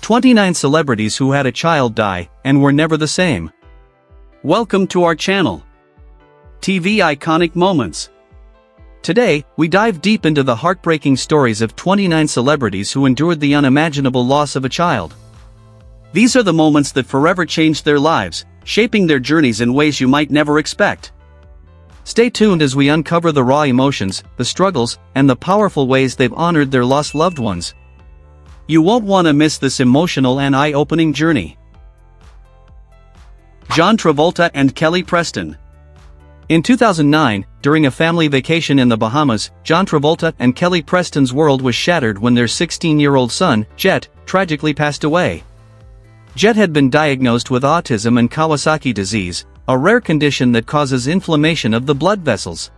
29 celebrities who had a child die and were never the same. Welcome to our channel. TV Iconic Moments. Today, we dive deep into the heartbreaking stories of 29 celebrities who endured the unimaginable loss of a child. These are the moments that forever changed their lives, shaping their journeys in ways you might never expect. Stay tuned as we uncover the raw emotions, the struggles, and the powerful ways they've honored their lost loved ones. You won't want to miss this emotional and eye-opening journey. John Travolta and Kelly Preston. In 2009, during a family vacation in the Bahamas, John Travolta and Kelly Preston's world was shattered when their 16-year-old son, Jet, tragically passed away. Jet had been diagnosed with autism and Kawasaki disease, a rare condition that causes inflammation of the blood vessels.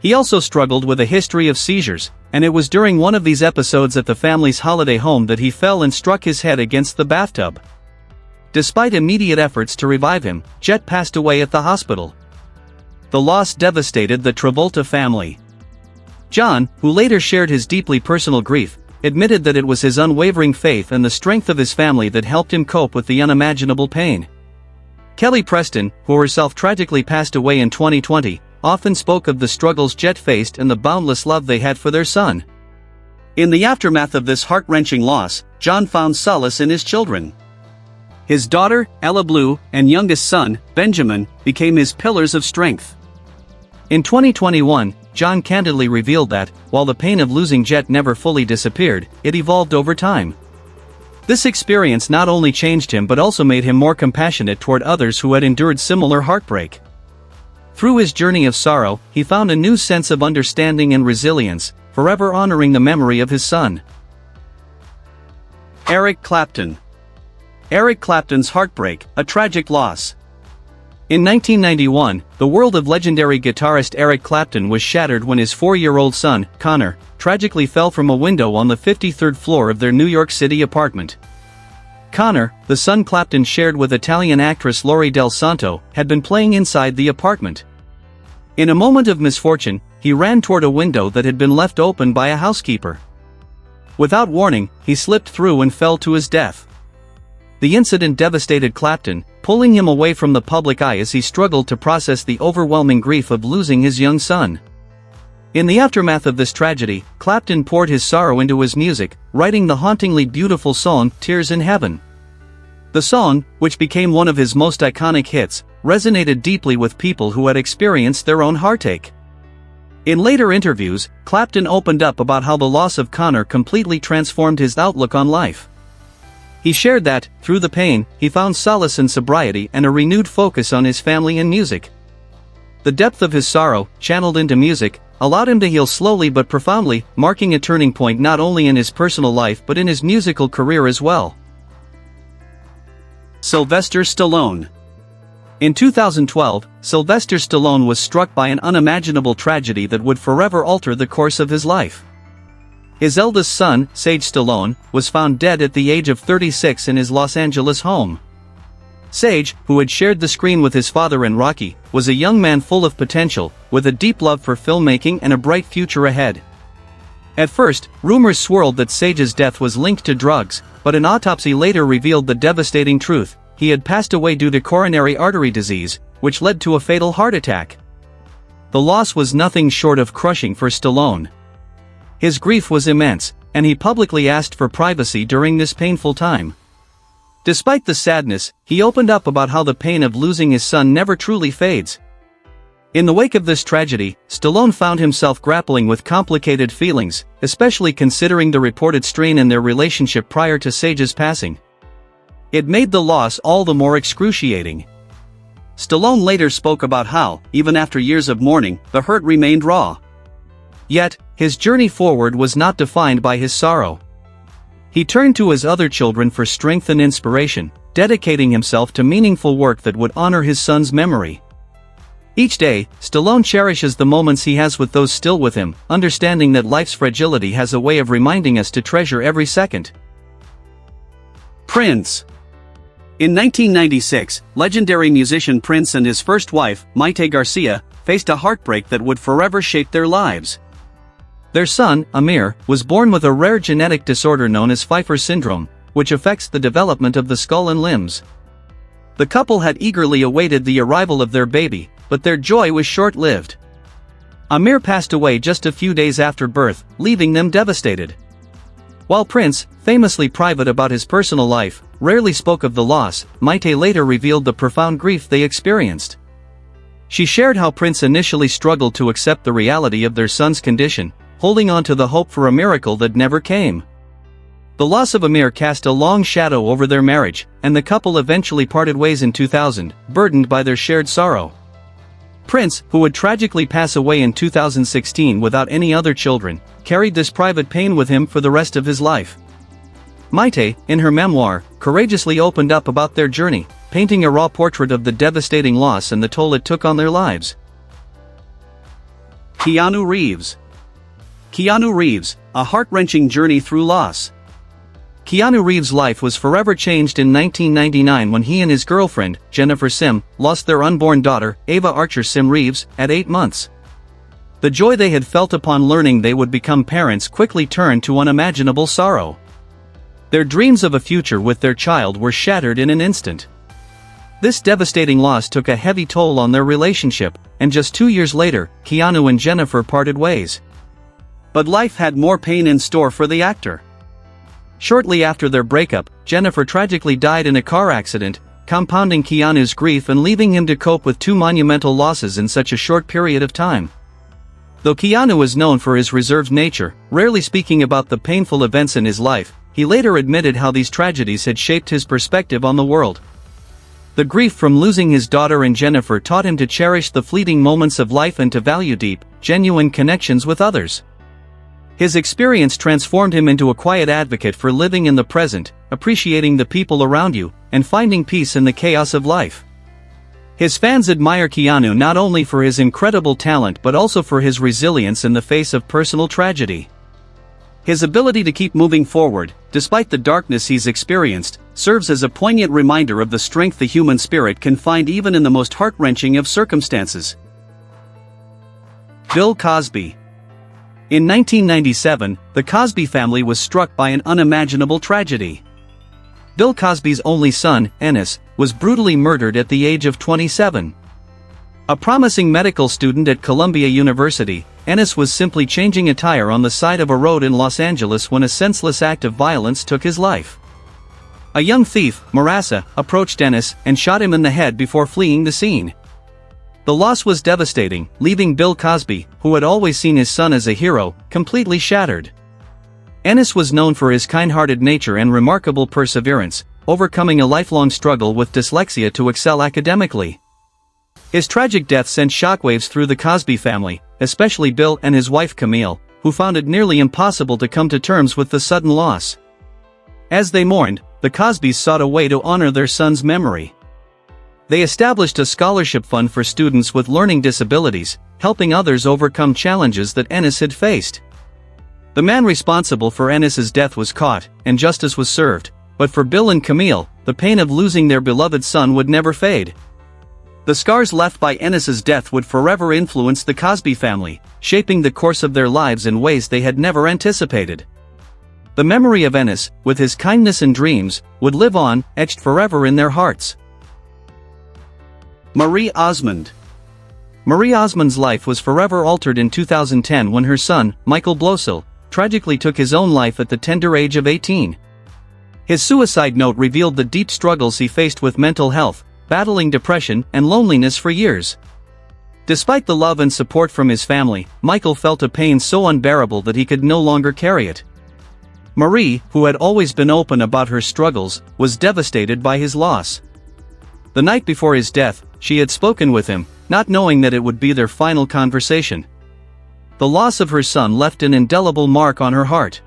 He also struggled with a history of seizures, and it was during one of these episodes at the family's holiday home that he fell and struck his head against the bathtub. Despite immediate efforts to revive him, Jet passed away at the hospital. The loss devastated the Travolta family. John, who later shared his deeply personal grief, admitted that it was his unwavering faith and the strength of his family that helped him cope with the unimaginable pain. Kelly Preston, who herself tragically passed away in 2020, often spoke of the struggles Jet faced and the boundless love they had for their son. In the aftermath of this heart-wrenching loss, John found solace in his children. His daughter, Ella Blue, and youngest son, Benjamin, became his pillars of strength. In 2021, John candidly revealed that, while the pain of losing Jet never fully disappeared, it evolved over time. This experience not only changed him but also made him more compassionate toward others who had endured similar heartbreak. Through his journey of sorrow, he found a new sense of understanding and resilience, forever honoring the memory of his son. Eric Clapton. Eric Clapton's heartbreak, a tragic loss. In 1991, the world of legendary guitarist Eric Clapton was shattered when his 4-year-old son, Connor, tragically fell from a window on the 53rd floor of their New York City apartment. Connor, the son Clapton shared with Italian actress Laurie Del Santo, had been playing inside the apartment. In a moment of misfortune, he ran toward a window that had been left open by a housekeeper. Without warning, he slipped through and fell to his death. The incident devastated Clapton, pulling him away from the public eye as he struggled to process the overwhelming grief of losing his young son. In the aftermath of this tragedy, Clapton poured his sorrow into his music, writing the hauntingly beautiful song, Tears in Heaven. The song, which became one of his most iconic hits, resonated deeply with people who had experienced their own heartache. In later interviews, Clapton opened up about how the loss of Connor completely transformed his outlook on life. He shared that, through the pain, he found solace in sobriety and a renewed focus on his family and music. The depth of his sorrow, channeled into music, allowed him to heal slowly but profoundly, marking a turning point not only in his personal life but in his musical career as well. Sylvester Stallone. In 2012, Sylvester Stallone was struck by an unimaginable tragedy that would forever alter the course of his life. His eldest son, Sage Stallone, was found dead at the age of 36 in his Los Angeles home. Sage, who had shared the screen with his father in Rocky, was a young man full of potential, with a deep love for filmmaking and a bright future ahead. At first, rumors swirled that Sage's death was linked to drugs, but an autopsy later revealed the devastating truth: he had passed away due to coronary artery disease, which led to a fatal heart attack. The loss was nothing short of crushing for Stallone. His grief was immense, and he publicly asked for privacy during this painful time. Despite the sadness, he opened up about how the pain of losing his son never truly fades. In the wake of this tragedy, Stallone found himself grappling with complicated feelings, especially considering the reported strain in their relationship prior to Sage's passing. It made the loss all the more excruciating. Stallone later spoke about how, even after years of mourning, the hurt remained raw. Yet, his journey forward was not defined by his sorrow. He turned to his other children for strength and inspiration, dedicating himself to meaningful work that would honor his son's memory. Each day, Stallone cherishes the moments he has with those still with him, understanding that life's fragility has a way of reminding us to treasure every second. Prince. In 1996, legendary musician Prince and his first wife, Maite Garcia, faced a heartbreak that would forever shape their lives. Their son, Amir, was born with a rare genetic disorder known as Pfeiffer syndrome, which affects the development of the skull and limbs. The couple had eagerly awaited the arrival of their baby, but their joy was short-lived. Amir passed away just a few days after birth, leaving them devastated. While Prince, famously private about his personal life, rarely spoke of the loss, Maite later revealed the profound grief they experienced. She shared how Prince initially struggled to accept the reality of their son's condition, holding on to the hope for a miracle that never came. The loss of Amir cast a long shadow over their marriage, and the couple eventually parted ways in 2000, burdened by their shared sorrow. Prince, who would tragically pass away in 2016 without any other children, carried this private pain with him for the rest of his life. Maite, in her memoir, courageously opened up about their journey, painting a raw portrait of the devastating loss and the toll it took on their lives. Keanu Reeves. Keanu Reeves, a heart-wrenching journey through loss. Keanu Reeves' life was forever changed in 1999 when he and his girlfriend, Jennifer Sim, lost their unborn daughter, Ava Archer Sim Reeves, at 8 months. The joy they had felt upon learning they would become parents quickly turned to unimaginable sorrow. Their dreams of a future with their child were shattered in an instant. This devastating loss took a heavy toll on their relationship, and just 2 years later, Keanu and Jennifer parted ways. But life had more pain in store for the actor. Shortly after their breakup, Jennifer tragically died in a car accident, compounding Keanu's grief and leaving him to cope with 2 monumental losses in such a short period of time. Though Keanu is known for his reserved nature, rarely speaking about the painful events in his life, he later admitted how these tragedies had shaped his perspective on the world. The grief from losing his daughter and Jennifer taught him to cherish the fleeting moments of life and to value deep, genuine connections with others. His experience transformed him into a quiet advocate for living in the present, appreciating the people around you, and finding peace in the chaos of life. His fans admire Keanu not only for his incredible talent but also for his resilience in the face of personal tragedy. His ability to keep moving forward, despite the darkness he's experienced, serves as a poignant reminder of the strength the human spirit can find even in the most heart-wrenching of circumstances. Bill Cosby. In 1997, the Cosby family was struck by an unimaginable tragedy. Bill Cosby's only son, Ennis, was brutally murdered at the age of 27. A promising medical student at Columbia University, Ennis was simply changing a tire on the side of a road in Los Angeles when a senseless act of violence took his life. A young thief, Marassa, approached Ennis and shot him in the head before fleeing the scene. The loss was devastating, leaving Bill Cosby, who had always seen his son as a hero, completely shattered. Ennis was known for his kind-hearted nature and remarkable perseverance, overcoming a lifelong struggle with dyslexia to excel academically. His tragic death sent shockwaves through the Cosby family, especially Bill and his wife Camille, who found it nearly impossible to come to terms with the sudden loss. As they mourned, the Cosbys sought a way to honor their son's memory. They established a scholarship fund for students with learning disabilities, helping others overcome challenges that Ennis had faced. The man responsible for Ennis's death was caught, and justice was served, but for Bill and Camille, the pain of losing their beloved son would never fade. The scars left by Ennis's death would forever influence the Cosby family, shaping the course of their lives in ways they had never anticipated. The memory of Ennis, with his kindness and dreams, would live on, etched forever in their hearts. Marie Osmond. Marie Osmond's life was forever altered in 2010 when her son, Michael Blosil, tragically took his own life at the tender age of 18. His suicide note revealed the deep struggles he faced with mental health, battling depression and loneliness for years. Despite the love and support from his family, Michael felt a pain so unbearable that he could no longer carry it. Marie, who had always been open about her struggles, was devastated by his loss. The night before his death, she had spoken with him, not knowing that it would be their final conversation. The loss of her son left an indelible mark on her heart.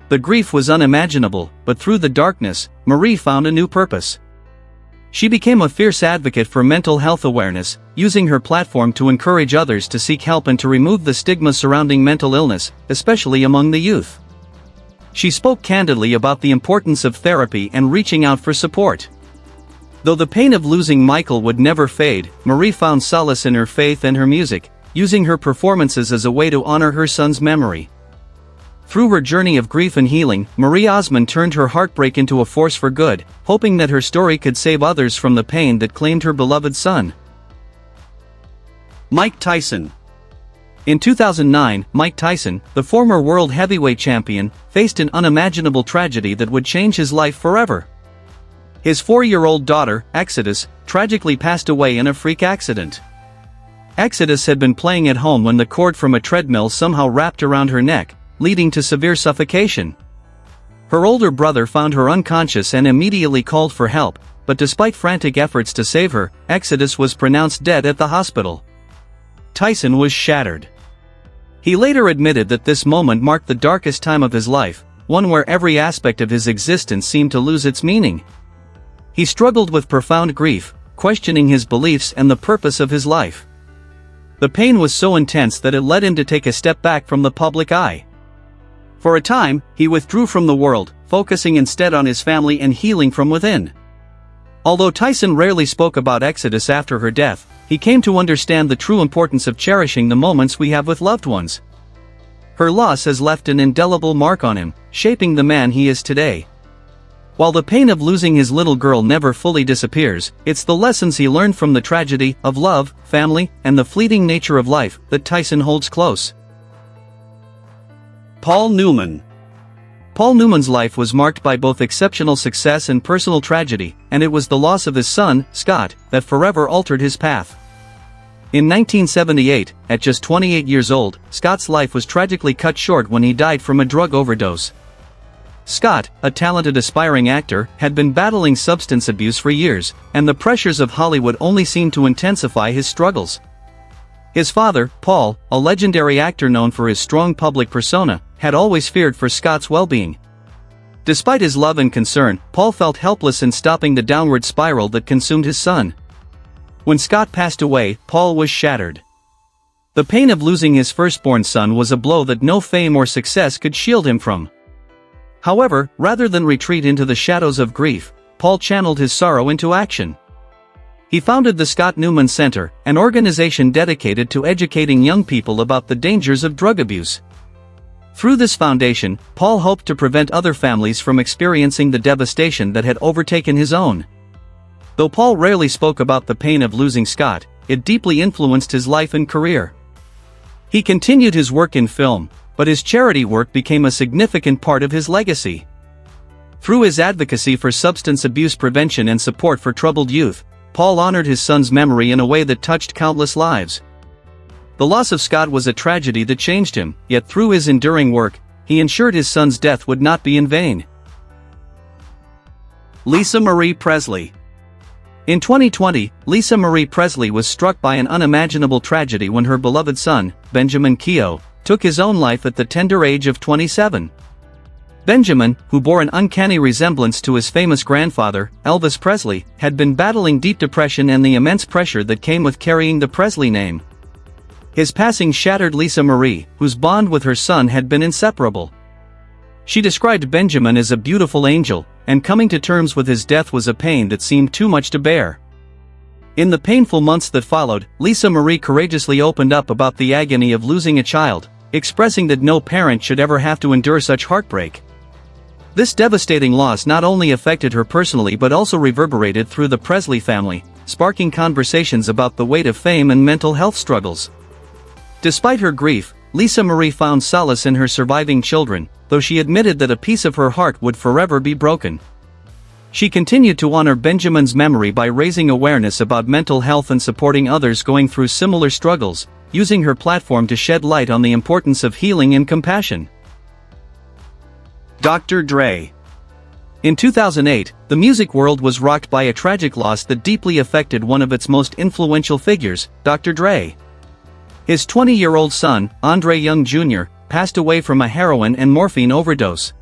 The grief was unimaginable, but through the darkness, Marie found a new purpose. She became a fierce advocate for mental health awareness, using her platform to encourage others to seek help and to remove the stigma surrounding mental illness, especially among the youth. She spoke candidly about the importance of therapy and reaching out for support. Though the pain of losing Michael would never fade, Marie found solace in her faith and her music, using her performances as a way to honor her son's memory. Through her journey of grief and healing, Marie Osmond turned her heartbreak into a force for good, hoping that her story could save others from the pain that claimed her beloved son. Mike Tyson. In 2009, Mike Tyson, the former world heavyweight champion, faced an unimaginable tragedy that would change his life forever. His 4-year-old daughter, Exodus, tragically passed away in a freak accident. Exodus had been playing at home when the cord from a treadmill somehow wrapped around her neck, leading to severe suffocation. Her older brother found her unconscious and immediately called for help, but despite frantic efforts to save her, Exodus was pronounced dead at the hospital. Tyson was shattered. He later admitted that this moment marked the darkest time of his life, one where every aspect of his existence seemed to lose its meaning. He struggled with profound grief, questioning his beliefs and the purpose of his life. The pain was so intense that it led him to take a step back from the public eye. For a time, he withdrew from the world, focusing instead on his family and healing from within. Although Tyson rarely spoke about Exodus after her death, he came to understand the true importance of cherishing the moments we have with loved ones. Her loss has left an indelible mark on him, shaping the man he is today. While the pain of losing his little girl never fully disappears, it's the lessons he learned from the tragedy of love, family, and the fleeting nature of life that Tyson holds close. Paul Newman. Paul Newman's life was marked by both exceptional success and personal tragedy, and it was the loss of his son, Scott, that forever altered his path. In 1978, at just 28 years old, Scott's life was tragically cut short when he died from a drug overdose. Scott, a talented aspiring actor, had been battling substance abuse for years, and the pressures of Hollywood only seemed to intensify his struggles. His father, Paul, a legendary actor known for his strong public persona, had always feared for Scott's well-being. Despite his love and concern, Paul felt helpless in stopping the downward spiral that consumed his son. When Scott passed away, Paul was shattered. The pain of losing his firstborn son was a blow that no fame or success could shield him from. However, rather than retreat into the shadows of grief, Paul channeled his sorrow into action. He founded the Scott Newman Center, an organization dedicated to educating young people about the dangers of drug abuse. Through this foundation, Paul hoped to prevent other families from experiencing the devastation that had overtaken his own. Though Paul rarely spoke about the pain of losing Scott, it deeply influenced his life and career. He continued his work in film, but his charity work became a significant part of his legacy. Through his advocacy for substance abuse prevention and support for troubled youth, Paul honored his son's memory in a way that touched countless lives. The loss of Scott was a tragedy that changed him, yet through his enduring work, he ensured his son's death would not be in vain. Lisa Marie Presley. In 2020, Lisa Marie Presley was struck by an unimaginable tragedy when her beloved son, Benjamin Keough, took his own life at the tender age of 27. Benjamin, who bore an uncanny resemblance to his famous grandfather, Elvis Presley, had been battling deep depression and the immense pressure that came with carrying the Presley name. His passing shattered Lisa Marie, whose bond with her son had been inseparable. She described Benjamin as a beautiful angel, and coming to terms with his death was a pain that seemed too much to bear. In the painful months that followed, Lisa Marie courageously opened up about the agony of losing a child, expressing that no parent should ever have to endure such heartbreak. This devastating loss not only affected her personally but also reverberated through the Presley family, sparking conversations about the weight of fame and mental health struggles. Despite her grief, Lisa Marie found solace in her surviving children, though she admitted that a piece of her heart would forever be broken. She continued to honor Benjamin's memory by raising awareness about mental health and supporting others going through similar struggles, using her platform to shed light on the importance of healing and compassion. Dr. Dre. In 2008, the music world was rocked by a tragic loss that deeply affected one of its most influential figures, Dr. Dre. His 20-year-old son, Andre Young Jr., passed away from a heroin and morphine overdose.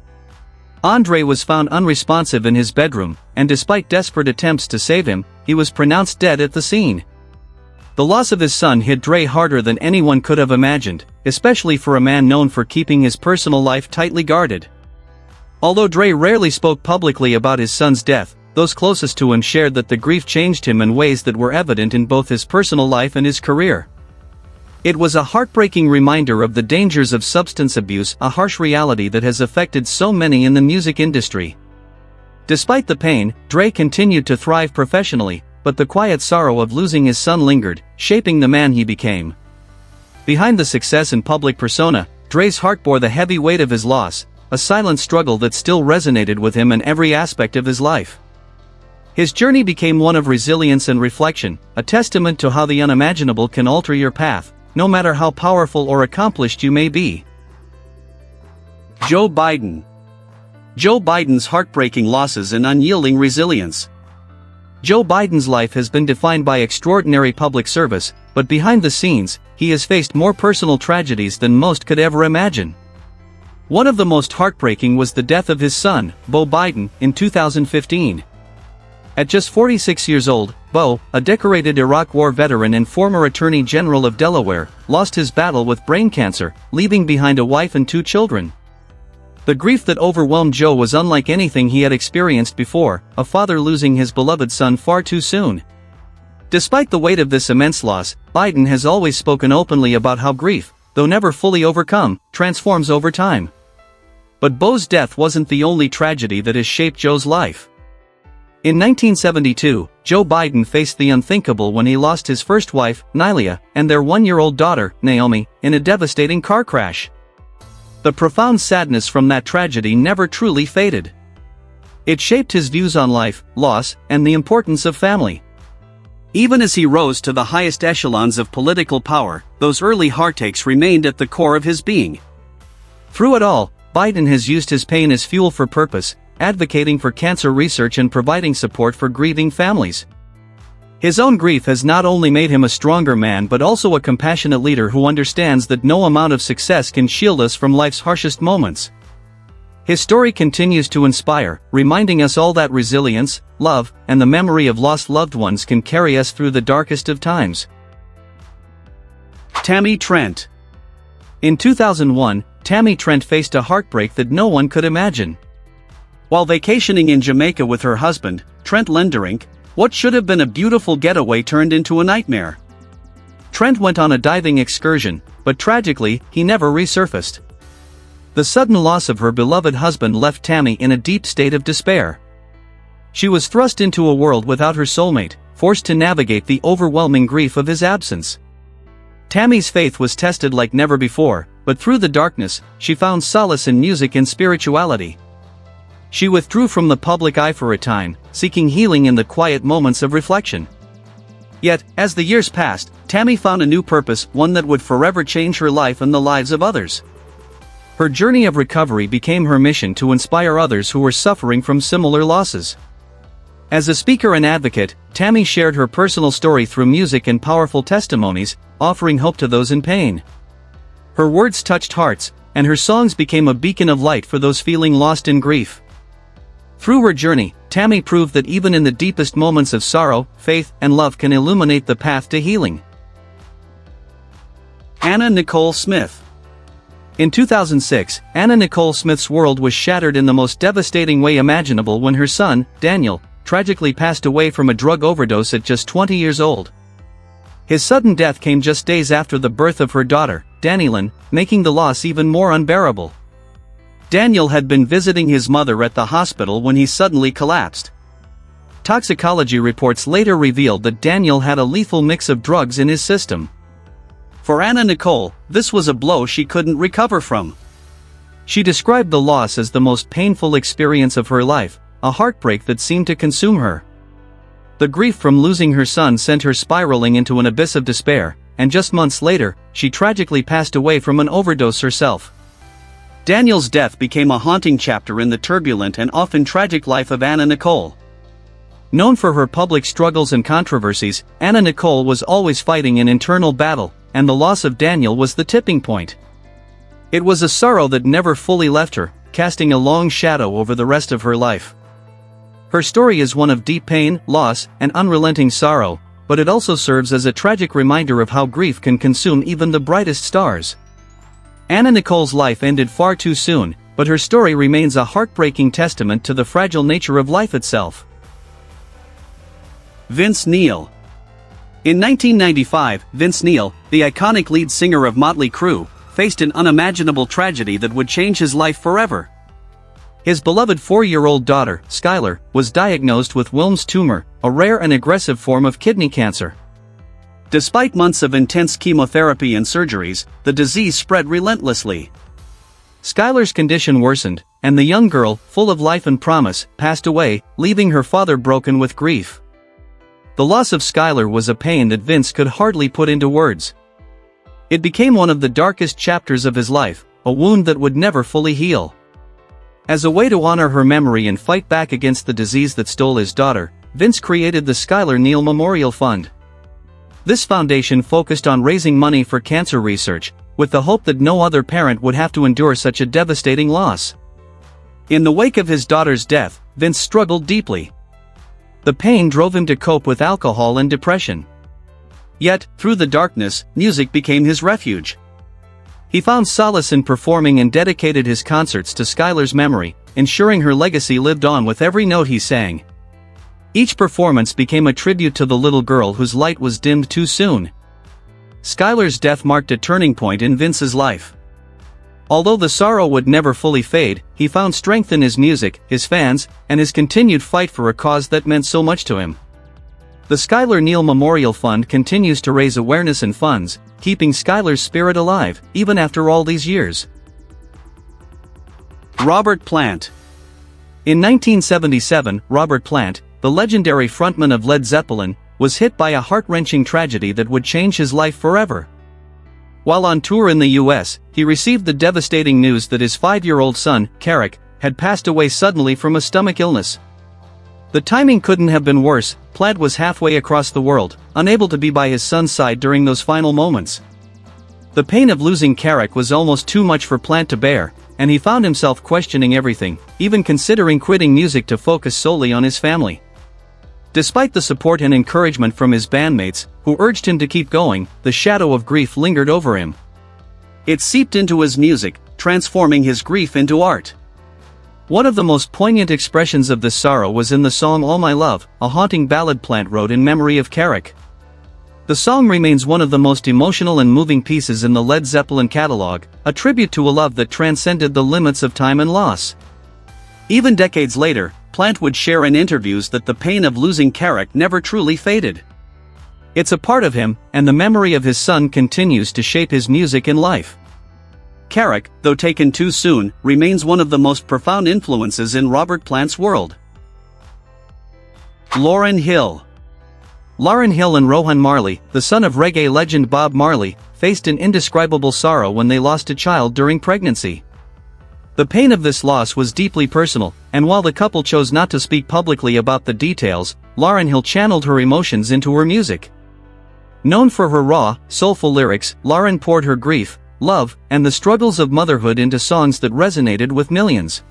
Andre was found unresponsive in his bedroom, and despite desperate attempts to save him, he was pronounced dead at the scene. The loss of his son hit Dre harder than anyone could have imagined, especially for a man known for keeping his personal life tightly guarded. Although Dre rarely spoke publicly about his son's death, those closest to him shared that the grief changed him in ways that were evident in both his personal life and his career. It was a heartbreaking reminder of the dangers of substance abuse, a harsh reality that has affected so many in the music industry. Despite the pain, Dre continued to thrive professionally, but the quiet sorrow of losing his son lingered, shaping the man he became. Behind the success and public persona, Dre's heart bore the heavy weight of his loss, a silent struggle that still resonated with him in every aspect of his life. His journey became one of resilience and reflection, a testament to how the unimaginable can alter your path, no matter how powerful or accomplished you may be. Joe Biden. Joe Biden's heartbreaking losses and unyielding resilience. Joe Biden's life has been defined by extraordinary public service, but behind the scenes, he has faced more personal tragedies than most could ever imagine. One of the most heartbreaking was the death of his son, Beau Biden, in 2015. At just 46 years old, Beau, a decorated Iraq War veteran and former Attorney General of Delaware, lost his battle with brain cancer, leaving behind a wife and 2 children. The grief that overwhelmed Joe was unlike anything he had experienced before, a father losing his beloved son far too soon. Despite the weight of this immense loss, Biden has always spoken openly about how grief, though never fully overcome, transforms over time. But Beau's death wasn't the only tragedy that has shaped Joe's life. In 1972, Joe Biden faced the unthinkable when he lost his first wife, Nylia, and their 1-year-old daughter, Naomi, in a devastating car crash. The profound sadness from that tragedy never truly faded. It shaped his views on life, loss, and the importance of family. Even as he rose to the highest echelons of political power, those early heartaches remained at the core of his being. Through it all, Biden has used his pain as fuel for purpose, advocating for cancer research and providing support for grieving families. His own grief has not only made him a stronger man but also a compassionate leader who understands that no amount of success can shield us from life's harshest moments. His story continues to inspire, reminding us all that resilience, love, and the memory of lost loved ones can carry us through the darkest of times. Tammy Trent. In 2001, Tammy Trent faced a heartbreak that no one could imagine. While vacationing in Jamaica with her husband, Trent Lenderink, what should have been a beautiful getaway turned into a nightmare. Trent went on a diving excursion, but tragically, he never resurfaced. The sudden loss of her beloved husband left Tammy in a deep state of despair. She was thrust into a world without her soulmate, forced to navigate the overwhelming grief of his absence. Tammy's faith was tested like never before, but through the darkness, she found solace in music and spirituality. She withdrew from the public eye for a time, seeking healing in the quiet moments of reflection. Yet, as the years passed, Tammy found a new purpose, one that would forever change her life and the lives of others. Her journey of recovery became her mission to inspire others who were suffering from similar losses. As a speaker and advocate, Tammy shared her personal story through music and powerful testimonies, offering hope to those in pain. Her words touched hearts, and her songs became a beacon of light for those feeling lost in grief. Through her journey, Tammy proved that even in the deepest moments of sorrow, faith and love can illuminate the path to healing. Anna Nicole Smith. In 2006, Anna Nicole Smith's world was shattered in the most devastating way imaginable when her son, Daniel, tragically passed away from a drug overdose at just 20 years old. His sudden death came just days after the birth of her daughter, Danilyn, making the loss even more unbearable. Daniel had been visiting his mother at the hospital when he suddenly collapsed. Toxicology reports later revealed that Daniel had a lethal mix of drugs in his system. For Anna Nicole, this was a blow she couldn't recover from. She described the loss as the most painful experience of her life, a heartbreak that seemed to consume her. The grief from losing her son sent her spiraling into an abyss of despair, and just months later, she tragically passed away from an overdose herself. Daniel's death became a haunting chapter in the turbulent and often tragic life of Anna Nicole. Known for her public struggles and controversies, Anna Nicole was always fighting an internal battle, and the loss of Daniel was the tipping point. It was a sorrow that never fully left her, casting a long shadow over the rest of her life. Her story is one of deep pain, loss, and unrelenting sorrow, but it also serves as a tragic reminder of how grief can consume even the brightest stars. Anna Nicole's life ended far too soon, but her story remains a heartbreaking testament to the fragile nature of life itself. Vince Neil. In 1995, Vince Neil, the iconic lead singer of Motley Crue, faced an unimaginable tragedy that would change his life forever. His beloved 4-year-old daughter, Skylar, was diagnosed with Wilms tumor, a rare and aggressive form of kidney cancer. Despite months of intense chemotherapy and surgeries, the disease spread relentlessly. Skylar's condition worsened, and the young girl, full of life and promise, passed away, leaving her father broken with grief. The loss of Skylar was a pain that Vince could hardly put into words. It became one of the darkest chapters of his life, a wound that would never fully heal. As a way to honor her memory and fight back against the disease that stole his daughter, Vince created the Skylar Neal Memorial Fund. This foundation focused on raising money for cancer research, with the hope that no other parent would have to endure such a devastating loss. In the wake of his daughter's death, Vince struggled deeply. The pain drove him to cope with alcohol and depression. Yet, through the darkness, music became his refuge. He found solace in performing and dedicated his concerts to Skylar's memory, ensuring her legacy lived on with every note he sang. Each performance became a tribute to the little girl whose light was dimmed too soon. Skylar's death marked a turning point in Vince's life. Although the sorrow would never fully fade, he found strength in his music, his fans, and his continued fight for a cause that meant so much to him. The Skylar Neal Memorial Fund continues to raise awareness and funds, keeping Skylar's spirit alive, even after all these years. Robert Plant. In 1977, Robert Plant, the legendary frontman of Led Zeppelin, was hit by a heart-wrenching tragedy that would change his life forever. While on tour in the US, he received the devastating news that his 5-year-old son, Carrick, had passed away suddenly from a stomach illness. The timing couldn't have been worse. Plant was halfway across the world, unable to be by his son's side during those final moments. The pain of losing Carrick was almost too much for Plant to bear, and he found himself questioning everything, even considering quitting music to focus solely on his family. Despite the support and encouragement from his bandmates, who urged him to keep going, the shadow of grief lingered over him. It seeped into his music, transforming his grief into art. One of the most poignant expressions of this sorrow was in the song All My Love, a haunting ballad Plant wrote in memory of Carrick. The song remains one of the most emotional and moving pieces in the Led Zeppelin catalog, a tribute to a love that transcended the limits of time and loss. Even decades later, Plant would share in interviews that the pain of losing Carrick never truly faded. It's a part of him, and the memory of his son continues to shape his music and life. Carrick, though taken too soon, remains one of the most profound influences in Robert Plant's world. Lauryn Hill. Lauryn Hill and Rohan Marley, the son of reggae legend Bob Marley, faced an indescribable sorrow when they lost a child during pregnancy. The pain of this loss was deeply personal, and while the couple chose not to speak publicly about the details, Lauryn Hill channeled her emotions into her music. Known for her raw, soulful lyrics, Lauryn poured her grief, love, and the struggles of motherhood into songs that resonated with millions.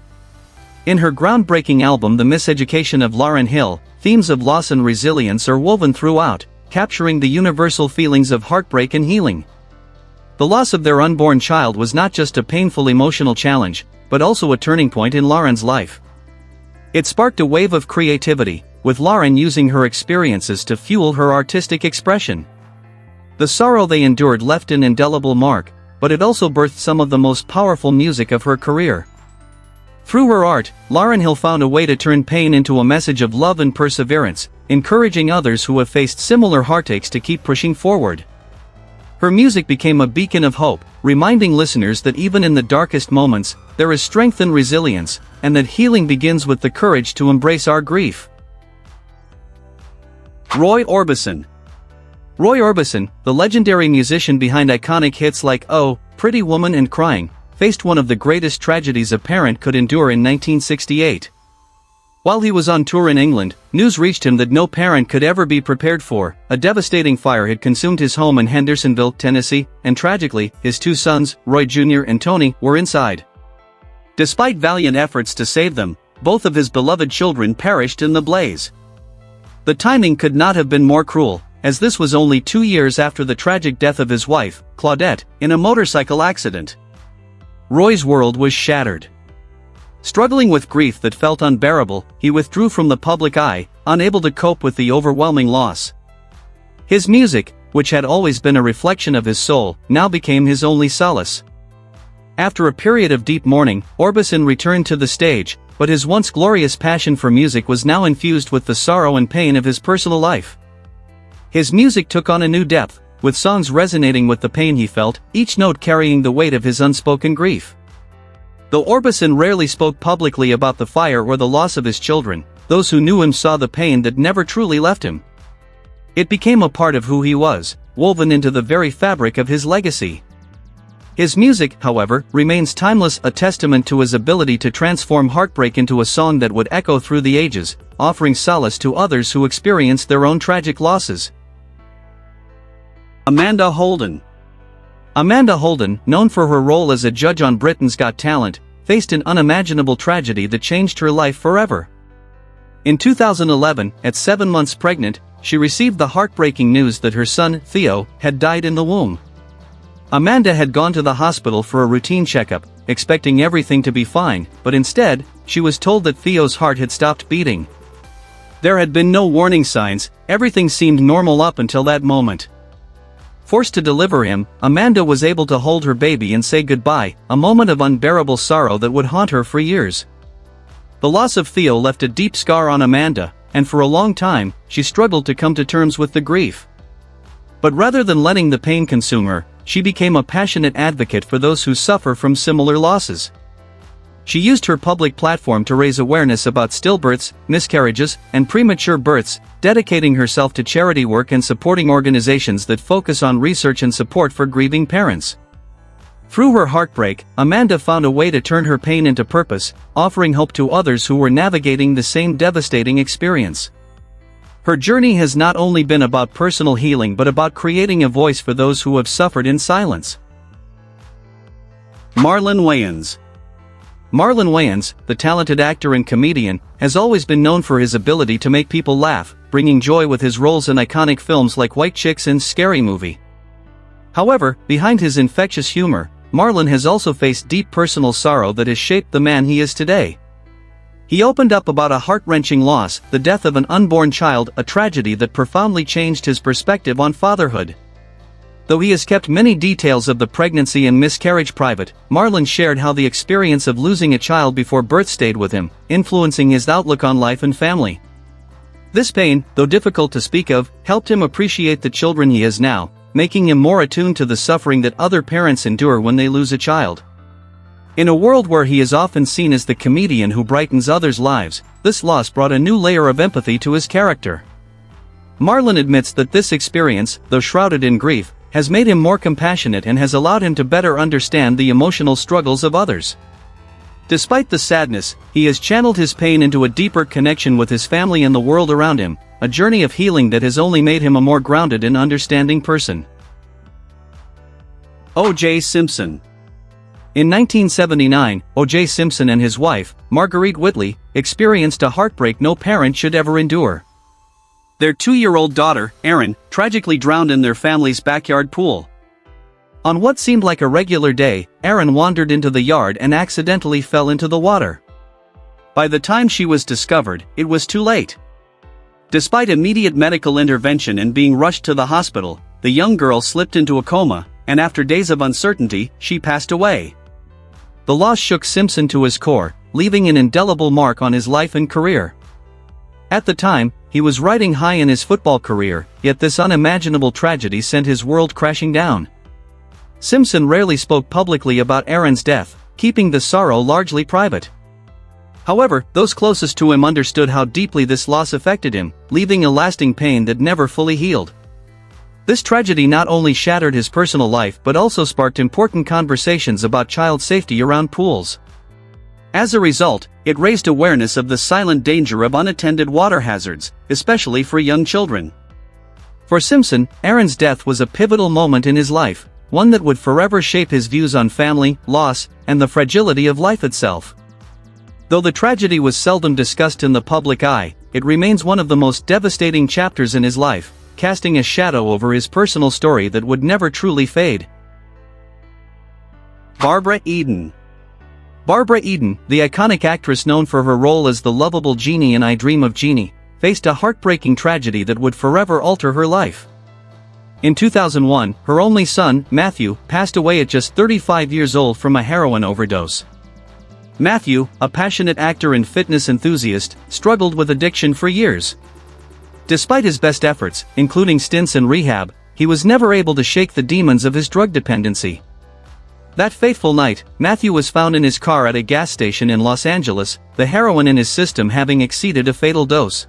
In her groundbreaking album The Miseducation of Lauryn Hill, themes of loss and resilience are woven throughout, capturing the universal feelings of heartbreak and healing. The loss of their unborn child was not just a painful emotional challenge, but also a turning point in Lauryn's life. It sparked a wave of creativity, with Lauryn using her experiences to fuel her artistic expression. The sorrow they endured left an indelible mark, but it also birthed some of the most powerful music of her career. Through her art, Lauryn Hill found a way to turn pain into a message of love and perseverance, encouraging others who have faced similar heartaches to keep pushing forward. Her music became a beacon of hope, reminding listeners that even in the darkest moments, there is strength and resilience, and that healing begins with the courage to embrace our grief. Roy Orbison. Roy Orbison, the legendary musician behind iconic hits like Oh, Pretty Woman and Crying, faced one of the greatest tragedies a parent could endure in 1968. While he was on tour in England, news reached him that no parent could ever be prepared for. A devastating fire had consumed his home in Hendersonville, Tennessee, and tragically, his 2 sons, Roy Jr. and Tony, were inside. Despite valiant efforts to save them, both of his beloved children perished in the blaze. The timing could not have been more cruel, as this was only 2 years after the tragic death of his wife, Claudette, in a motorcycle accident. Roy's world was shattered. Struggling with grief that felt unbearable, he withdrew from the public eye, unable to cope with the overwhelming loss. His music, which had always been a reflection of his soul, now became his only solace. After a period of deep mourning, Orbison returned to the stage, but his once glorious passion for music was now infused with the sorrow and pain of his personal life. His music took on a new depth, with songs resonating with the pain he felt, each note carrying the weight of his unspoken grief. Though Orbison rarely spoke publicly about the fire or the loss of his children, those who knew him saw the pain that never truly left him. It became a part of who he was, woven into the very fabric of his legacy. His music, however, remains timeless, a testament to his ability to transform heartbreak into a song that would echo through the ages, offering solace to others who experienced their own tragic losses. Amanda Holden. Amanda Holden, known for her role as a judge on Britain's Got Talent, faced an unimaginable tragedy that changed her life forever. In 2011, at 7 months pregnant, she received the heartbreaking news that her son, Theo, had died in the womb. Amanda had gone to the hospital for a routine checkup, expecting everything to be fine, but instead, she was told that Theo's heart had stopped beating. There had been no warning signs, everything seemed normal up until that moment. Forced to deliver him, Amanda was able to hold her baby and say goodbye, a moment of unbearable sorrow that would haunt her for years. The loss of Theo left a deep scar on Amanda, and for a long time, she struggled to come to terms with the grief. But rather than letting the pain consume her, she became a passionate advocate for those who suffer from similar losses. She used her public platform to raise awareness about stillbirths, miscarriages, and premature births, dedicating herself to charity work and supporting organizations that focus on research and support for grieving parents. Through her heartbreak, Amanda found a way to turn her pain into purpose, offering hope to others who were navigating the same devastating experience. Her journey has not only been about personal healing but about creating a voice for those who have suffered in silence. Marlon Wayans. Marlon Wayans, the talented actor and comedian, has always been known for his ability to make people laugh, bringing joy with his roles in iconic films like White Chicks and Scary Movie. However, behind his infectious humor, Marlon has also faced deep personal sorrow that has shaped the man he is today. He opened up about a heart-wrenching loss, the death of an unborn child, a tragedy that profoundly changed his perspective on fatherhood. Though he has kept many details of the pregnancy and miscarriage private, Marlon shared how the experience of losing a child before birth stayed with him, influencing his outlook on life and family. This pain, though difficult to speak of, helped him appreciate the children he has now, making him more attuned to the suffering that other parents endure when they lose a child. In a world where he is often seen as the comedian who brightens others' lives, this loss brought a new layer of empathy to his character. Marlon admits that this experience, though shrouded in grief, has made him more compassionate and has allowed him to better understand the emotional struggles of others. Despite the sadness, he has channeled his pain into a deeper connection with his family and the world around him, a journey of healing that has only made him a more grounded and understanding person. O.J. Simpson. In 1979, O.J. Simpson and his wife, Marguerite Whitley, experienced a heartbreak no parent should ever endure. Their 2-year-old daughter, Erin, tragically drowned in their family's backyard pool. On what seemed like a regular day, Erin wandered into the yard and accidentally fell into the water. By the time she was discovered, it was too late. Despite immediate medical intervention and being rushed to the hospital, the young girl slipped into a coma, and after days of uncertainty, she passed away. The loss shook Simpson to his core, leaving an indelible mark on his life and career. At the time, he was riding high in his football career, yet this unimaginable tragedy sent his world crashing down. Simpson rarely spoke publicly about Erin's death, keeping the sorrow largely private. However, those closest to him understood how deeply this loss affected him, leaving a lasting pain that never fully healed. This tragedy not only shattered his personal life but also sparked important conversations about child safety around pools. As a result, it raised awareness of the silent danger of unattended water hazards, especially for young children. For Simpson, Erin's death was a pivotal moment in his life, one that would forever shape his views on family, loss, and the fragility of life itself. Though the tragedy was seldom discussed in the public eye, it remains one of the most devastating chapters in his life, casting a shadow over his personal story that would never truly fade. Barbara Eden. Barbara Eden, the iconic actress known for her role as the lovable Jeannie in I Dream of Jeannie, faced a heartbreaking tragedy that would forever alter her life. In 2001, her only son, Matthew, passed away at just 35 years old from a heroin overdose. Matthew, a passionate actor and fitness enthusiast, struggled with addiction for years. Despite his best efforts, including stints in rehab, he was never able to shake the demons of his drug dependency. That fateful night, Matthew was found in his car at a gas station in Los Angeles, the heroin in his system having exceeded a fatal dose.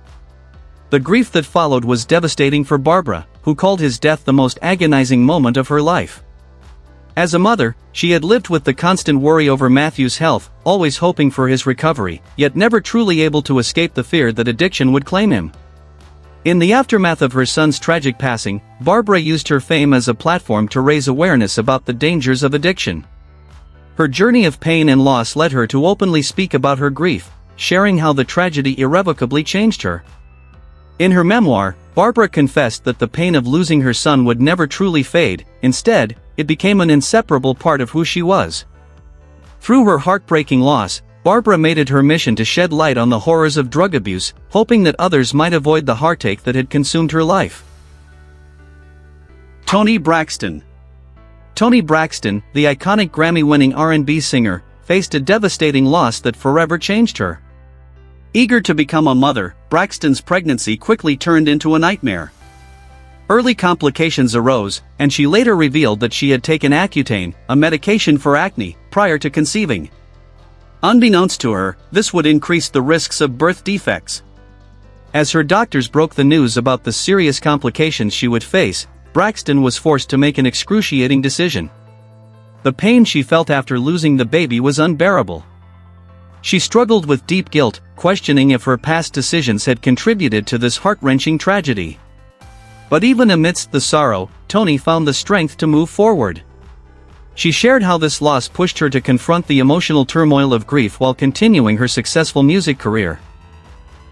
The grief that followed was devastating for Barbara, who called his death the most agonizing moment of her life. As a mother, she had lived with the constant worry over Matthew's health, always hoping for his recovery, yet never truly able to escape the fear that addiction would claim him. In the aftermath of her son's tragic passing, Barbara used her fame as a platform to raise awareness about the dangers of addiction. Her journey of pain and loss led her to openly speak about her grief, sharing how the tragedy irrevocably changed her. In her memoir, Barbara confessed that the pain of losing her son would never truly fade. Instead, it became an inseparable part of who she was. Through her heartbreaking loss, Barbara made it her mission to shed light on the horrors of drug abuse, hoping that others might avoid the heartache that had consumed her life. Toni Braxton. Toni Braxton, the iconic Grammy-winning R&B singer, faced a devastating loss that forever changed her. Eager to become a mother, Braxton's pregnancy quickly turned into a nightmare. Early complications arose, and she later revealed that she had taken Accutane, a medication for acne, prior to conceiving. Unbeknownst to her, this would increase the risks of birth defects. As her doctors broke the news about the serious complications she would face, Braxton was forced to make an excruciating decision. The pain she felt after losing the baby was unbearable. She struggled with deep guilt, questioning if her past decisions had contributed to this heart-wrenching tragedy. But even amidst the sorrow, Toni found the strength to move forward. She shared how this loss pushed her to confront the emotional turmoil of grief while continuing her successful music career.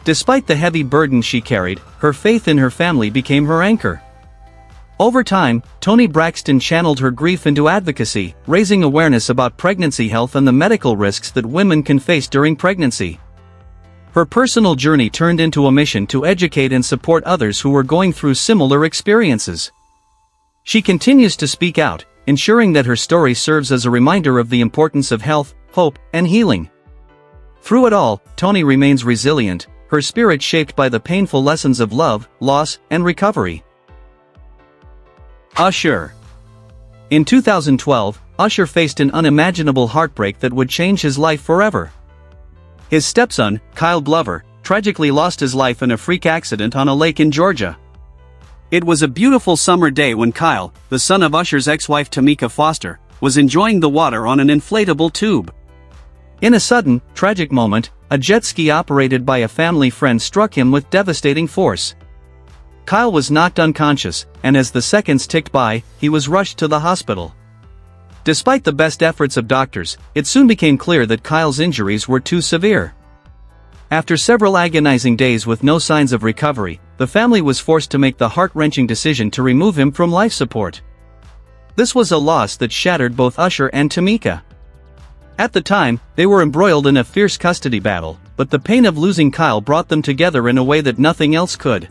Despite the heavy burden she carried, her faith in her family became her anchor. Over time, Toni Braxton channeled her grief into advocacy, raising awareness about pregnancy health and the medical risks that women can face during pregnancy. Her personal journey turned into a mission to educate and support others who were going through similar experiences. She continues to speak out, ensuring that her story serves as a reminder of the importance of health, hope, and healing. Through it all, Toni remains resilient, her spirit shaped by the painful lessons of love, loss, and recovery. Usher. In 2012, Usher faced an unimaginable heartbreak that would change his life forever. His stepson, Kyle Glover, tragically lost his life in a freak accident on a lake in Georgia. It was a beautiful summer day when Kyle, the son of Usher's ex-wife Tamika Foster, was enjoying the water on an inflatable tube. In a sudden, tragic moment, a jet ski operated by a family friend struck him with devastating force. Kyle was knocked unconscious, and as the seconds ticked by, he was rushed to the hospital. Despite the best efforts of doctors, it soon became clear that Kyle's injuries were too severe. After several agonizing days with no signs of recovery, the family was forced to make the heart-wrenching decision to remove him from life support. This was a loss that shattered both Usher and Tamika. At the time, they were embroiled in a fierce custody battle, but the pain of losing Kyle brought them together in a way that nothing else could.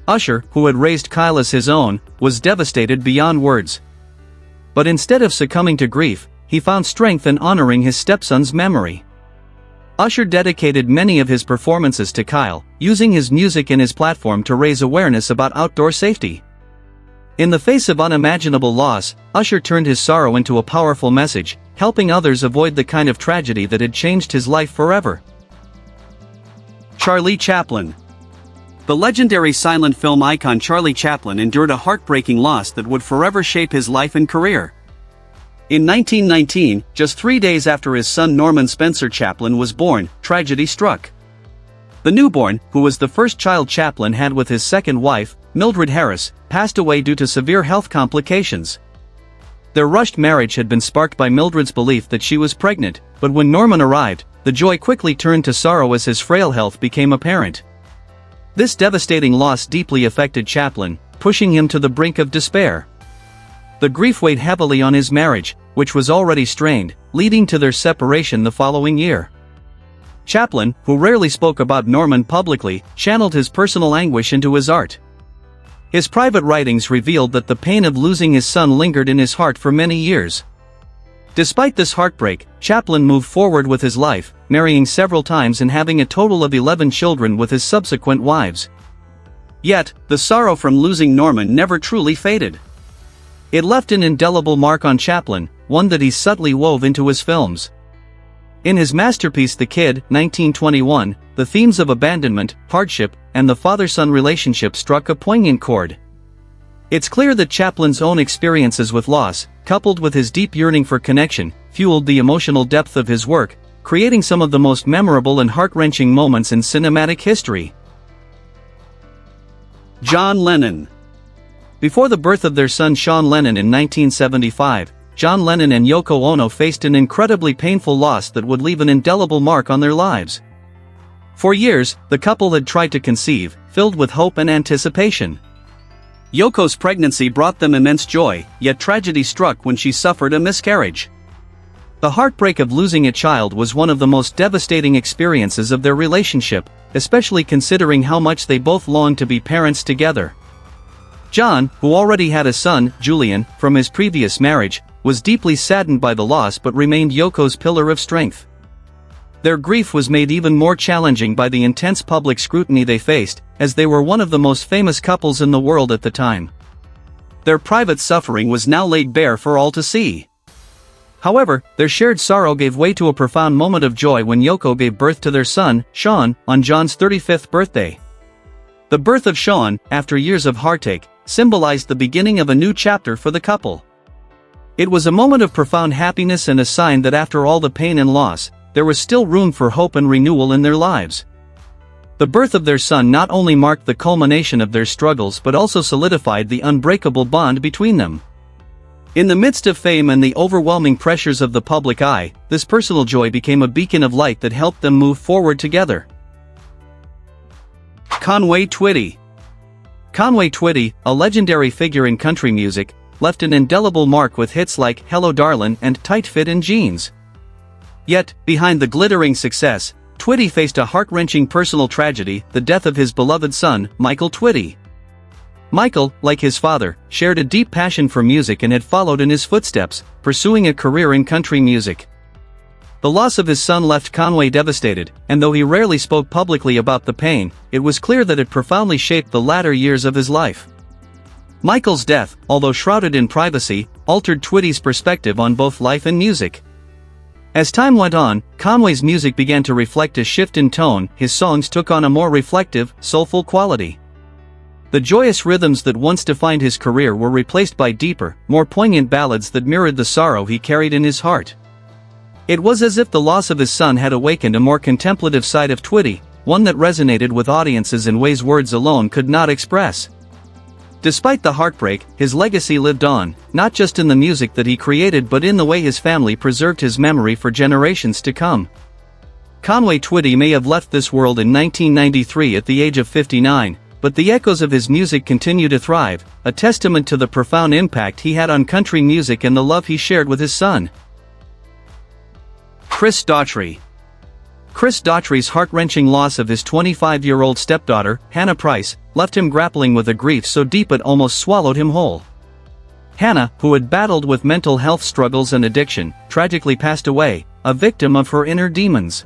Usher, who had raised Kyle as his own, was devastated beyond words. But instead of succumbing to grief, he found strength in honoring his stepson's memory. Usher dedicated many of his performances to Kyle, using his music and his platform to raise awareness about outdoor safety. In the face of unimaginable loss, Usher turned his sorrow into a powerful message, helping others avoid the kind of tragedy that had changed his life forever. Charlie Chaplin. The legendary silent film icon Charlie Chaplin endured a heartbreaking loss that would forever shape his life and career. In 1919, just 3 days after his son Norman Spencer Chaplin was born, tragedy struck. The newborn, who was the first child Chaplin had with his second wife, Mildred Harris, passed away due to severe health complications. Their rushed marriage had been sparked by Mildred's belief that she was pregnant, but when Norman arrived, the joy quickly turned to sorrow as his frail health became apparent. This devastating loss deeply affected Chaplin, pushing him to the brink of despair. The grief weighed heavily on his marriage, which was already strained, leading to their separation the following year. Chaplin, who rarely spoke about Norman publicly, channeled his personal anguish into his art. His private writings revealed that the pain of losing his son lingered in his heart for many years. Despite this heartbreak, Chaplin moved forward with his life, marrying several times and having a total of 11 children with his subsequent wives. Yet, the sorrow from losing Norman never truly faded. It left an indelible mark on Chaplin, one that he subtly wove into his films. In his masterpiece The Kid, 1921, the themes of abandonment, hardship, and the father-son relationship struck a poignant chord. It's clear that Chaplin's own experiences with loss, coupled with his deep yearning for connection, fueled the emotional depth of his work, creating some of the most memorable and heart-wrenching moments in cinematic history. John Lennon. Before the birth of their son Sean Lennon in 1975, John Lennon and Yoko Ono faced an incredibly painful loss that would leave an indelible mark on their lives. For years, the couple had tried to conceive, filled with hope and anticipation. Yoko's pregnancy brought them immense joy, yet tragedy struck when she suffered a miscarriage. The heartbreak of losing a child was one of the most devastating experiences of their relationship, especially considering how much they both longed to be parents together. John, who already had a son, Julian, from his previous marriage, was deeply saddened by the loss but remained Yoko's pillar of strength. Their grief was made even more challenging by the intense public scrutiny they faced, as they were one of the most famous couples in the world at the time. Their private suffering was now laid bare for all to see. However, their shared sorrow gave way to a profound moment of joy when Yoko gave birth to their son, Sean, on John's 35th birthday. The birth of Sean, after years of heartache, symbolized the beginning of a new chapter for the couple. It was a moment of profound happiness and a sign that after all the pain and loss, there was still room for hope and renewal in their lives. The birth of their son not only marked the culmination of their struggles but also solidified the unbreakable bond between them. In the midst of fame and the overwhelming pressures of the public eye, this personal joy became a beacon of light that helped them move forward together. Conway Twitty. Conway Twitty, a legendary figure in country music, left an indelible mark with hits like Hello Darlin' and Tight Fit in Jeans. Yet, behind the glittering success, Twitty faced a heart-wrenching personal tragedy, the death of his beloved son, Michael Twitty. Michael, like his father, shared a deep passion for music and had followed in his footsteps, pursuing a career in country music. The loss of his son left Conway devastated, and though he rarely spoke publicly about the pain, it was clear that it profoundly shaped the latter years of his life. Michael's death, although shrouded in privacy, altered Twitty's perspective on both life and music. As time went on, Conway's music began to reflect a shift in tone. His songs took on a more reflective, soulful quality. The joyous rhythms that once defined his career were replaced by deeper, more poignant ballads that mirrored the sorrow he carried in his heart. It was as if the loss of his son had awakened a more contemplative side of Twitty, one that resonated with audiences in ways words alone could not express. Despite the heartbreak, his legacy lived on, not just in the music that he created but in the way his family preserved his memory for generations to come. Conway Twitty may have left this world in 1993 at the age of 59, but the echoes of his music continue to thrive, a testament to the profound impact he had on country music and the love he shared with his son. Chris Daughtry. Chris Daughtry's heart-wrenching loss of his 25-year-old stepdaughter, Hannah Price, left him grappling with a grief so deep it almost swallowed him whole. Hannah, who had battled with mental health struggles and addiction, tragically passed away, a victim of her inner demons.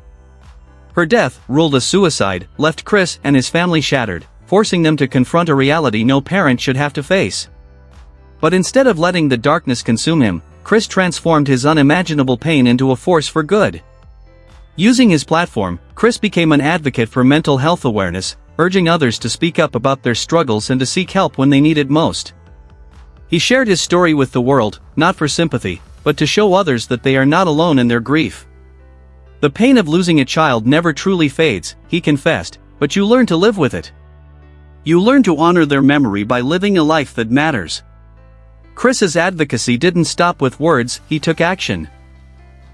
Her death, ruled a suicide, left Chris and his family shattered, forcing them to confront a reality no parent should have to face. But instead of letting the darkness consume him, Chris transformed his unimaginable pain into a force for good. Using his platform, Chris became an advocate for mental health awareness, urging others to speak up about their struggles and to seek help when they need it most. He shared his story with the world, not for sympathy, but to show others that they are not alone in their grief. The pain of losing a child never truly fades, he confessed, but you learn to live with it. You learn to honor their memory by living a life that matters. Chris's advocacy didn't stop with words, he took action.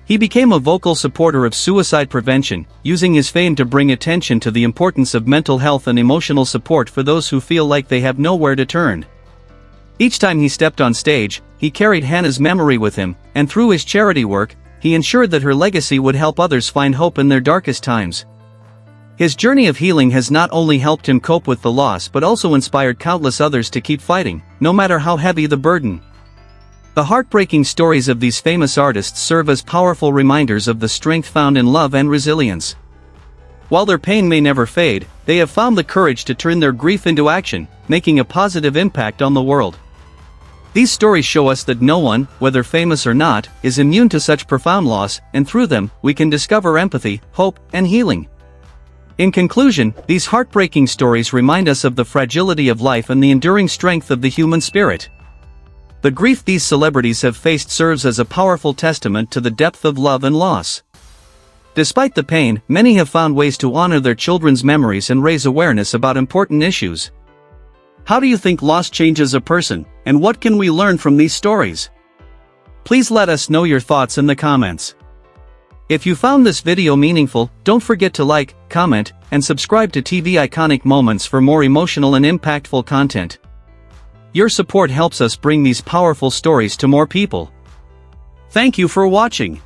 He became a vocal supporter of suicide prevention, using his fame to bring attention to the importance of mental health and emotional support for those who feel like they have nowhere to turn. Each time he stepped on stage, he carried Hannah's memory with him, and through his charity work, he ensured that her legacy would help others find hope in their darkest times. His journey of healing has not only helped him cope with the loss but also inspired countless others to keep fighting, no matter how heavy the burden. The heartbreaking stories of these famous artists serve as powerful reminders of the strength found in love and resilience. While their pain may never fade, they have found the courage to turn their grief into action, making a positive impact on the world. These stories show us that no one, whether famous or not, is immune to such profound loss, and through them, we can discover empathy, hope, and healing. In conclusion, these heartbreaking stories remind us of the fragility of life and the enduring strength of the human spirit. The grief these celebrities have faced serves as a powerful testament to the depth of love and loss. Despite the pain, many have found ways to honor their children's memories and raise awareness about important issues. How do you think loss changes a person, and what can we learn from these stories? Please let us know your thoughts in the comments. If you found this video meaningful, don't forget to like, comment, and subscribe to TV Iconic Moments for more emotional and impactful content. Your support helps us bring these powerful stories to more people. Thank you for watching.